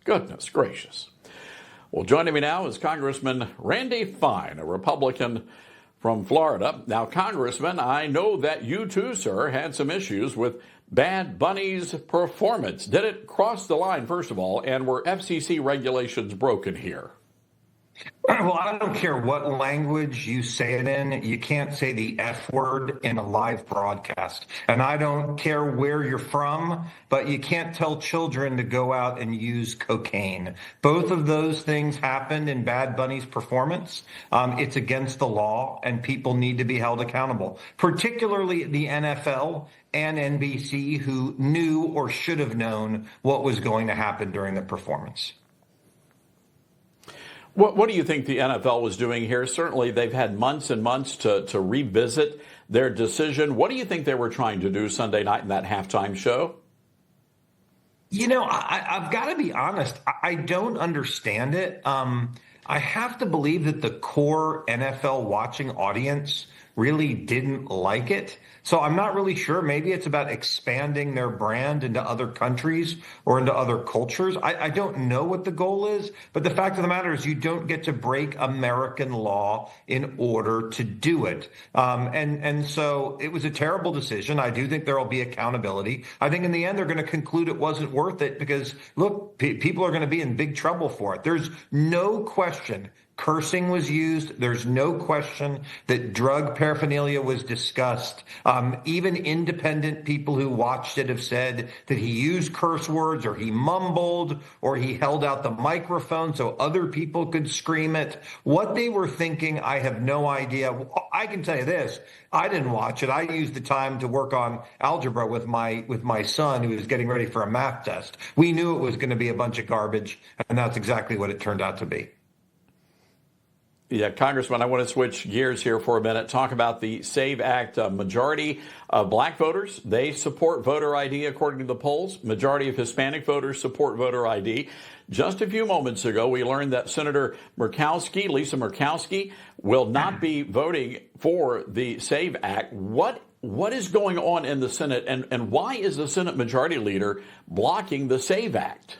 Goodness gracious. Well, joining me now is Congressman Randy Fine, a Republican from Florida. Now, Congressman, I know that you too, sir, had some issues with Bad Bunny's performance. Did it cross the line, first of all, and were FCC regulations broken here? Well, I don't care what language you say it in. You can't say the F word in a live broadcast. And I don't care where you're from, but you can't tell children to go out and use cocaine. Both of those things happened in Bad Bunny's performance. It's against the law, and people need to be held accountable, particularly the NFL and NBC, who knew or should have known what was going to happen during the performance. What do you think the NFL was doing here? Certainly, they've had months and months to revisit their decision. What do you think they were trying to do Sunday night in that halftime show? You know, I've got to be honest. I don't understand it. I have to believe that the core NFL watching audience really didn't like it. So I'm not really sure. Maybe it's about expanding their brand into other countries or into other cultures. I don't know what the goal is, but the fact of the matter is you don't get to break American law in order to do it. And so it was a terrible decision. I do think there will be accountability. I think in the end, they're going to conclude it wasn't worth it because, look, people are going to be in big trouble for it. There's no question cursing was used. There's no question that drug paraphernalia was discussed. Even independent people who watched it have said that he used curse words or he mumbled or he held out the microphone so other people could scream it. What they were thinking, I have no idea. I can tell you this. I didn't watch it. I used the time to work on algebra with my son who was getting ready for a math test. We knew it was going to be a bunch of garbage, and that's exactly what it turned out to be. Yeah, Congressman, I want to switch gears here for a minute. Talk about the SAVE Act. Majority of black voters, they support voter ID according to the polls. Majority of Hispanic voters support voter ID. Just a few moments ago, we learned that Senator Lisa Murkowski, will not be voting for the SAVE Act. What is going on in the Senate, and why is the Senate Majority Leader blocking the SAVE Act?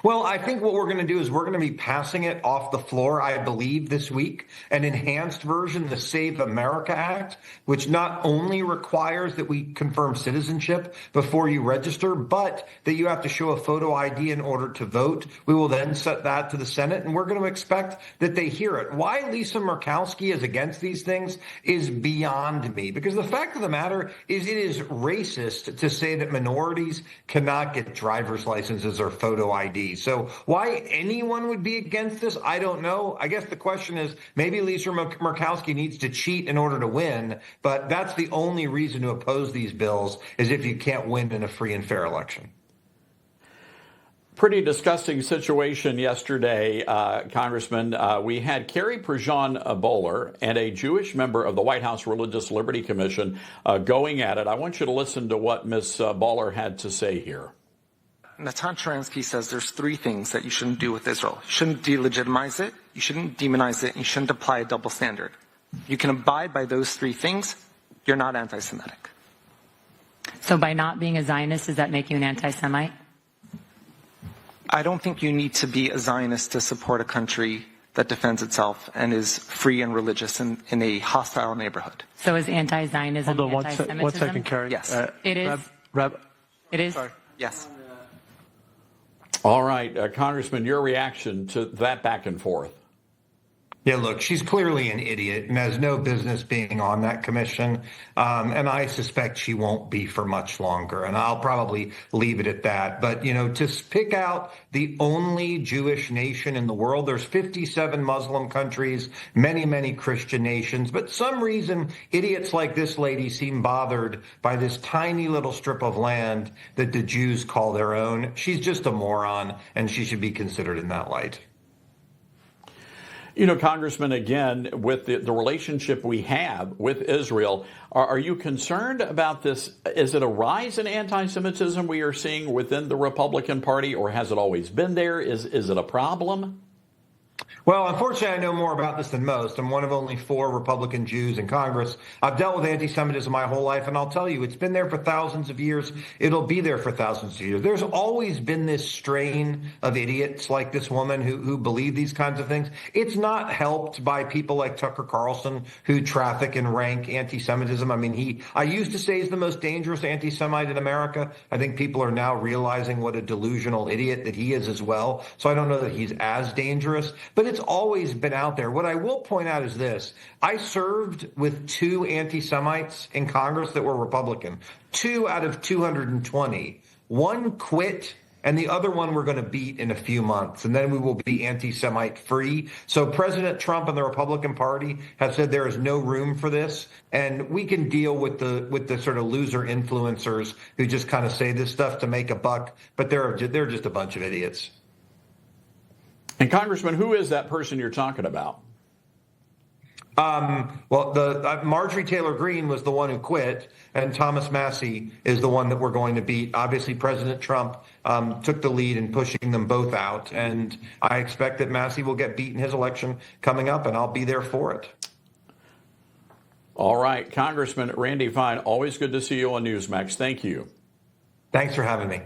Well, I think what we're going to do is we're going to be passing it off the floor, I believe, this week, an enhanced version, the Save America Act, which not only requires that we confirm citizenship before you register, but that you have to show a photo ID in order to vote. We will then set that to the Senate, and we're going to expect that they hear it. Why Lisa Murkowski is against these things is beyond me, because the fact of the matter is it is racist to say that minorities cannot get driver's licenses or photo ID. So why anyone would be against this, I don't know. I guess the question is maybe Lisa Murkowski needs to cheat in order to win, but that's the only reason to oppose these bills is if you can't win in a free and fair election. Pretty disgusting situation yesterday, Congressman. We had Carrie Prejean Bowler and a Jewish member of the White House Religious Liberty Commission going at it. I want you to listen to what Ms. Bowler had to say here. Natan Sharansky says there's three things that you shouldn't do with Israel. You shouldn't delegitimize it, you shouldn't demonize it, and you shouldn't apply a double standard. You can abide by those three things, you're not anti-Semitic. So by not being a Zionist, does that make you an anti-Semite? I don't think you need to be a Zionist to support a country that defends itself and is free and religious in a hostile neighborhood. So is anti-Zionism anti-Semitism? One second, Carrie. Yes. It is? It is? Sorry. Yes. All right, Congressman, your reaction to that back and forth. Yeah, look, she's clearly an idiot and has no business being on that commission. And I suspect she won't be for much longer. And I'll probably leave it at that. But, you know, to pick out the only Jewish nation in the world, there's 57 Muslim countries, many, many Christian nations. But some reason, idiots like this lady seem bothered by this tiny little strip of land that the Jews call their own. She's just a moron, and she should be considered in that light. You know, Congressman, again, with the relationship we have with Israel, are you concerned about this? Is it a rise in anti-Semitism we are seeing within the Republican Party, or has it always been there? Is it a problem? Well, unfortunately, I know more about this than most. I'm one of only 4 Republican Jews in Congress. I've dealt with anti-Semitism my whole life, and I'll tell you, it's been there for thousands of years. It'll be there for thousands of years. There's always been this strain of idiots like this woman who believe these kinds of things. It's not helped by people like Tucker Carlson who traffic and rank anti-Semitism. I mean, I used to say he's the most dangerous anti-Semite in America. I think people are now realizing what a delusional idiot that he is as well. So I don't know that he's as dangerous, but it's always been out there. What I will point out is this. I served with 2 anti-Semites in Congress that were Republican, 2 out of 220. One quit, and the other one we're going to beat in a few months, and then we will be anti-Semite free. So President Trump and the Republican Party have said there is no room for this, and we can deal with the sort of loser influencers who just kind of say this stuff to make a buck, but they're just a bunch of idiots. And Congressman, who is that person you're talking about? Well, Marjorie Taylor Greene was the one who quit, and Thomas Massie is the one that we're going to beat. Obviously, President Trump took the lead in pushing them both out, and I expect that Massie will get beat in his election coming up, and I'll be there for it. All right, Congressman Randy Fine, always good to see you on Newsmax. Thank you. Thanks for having me.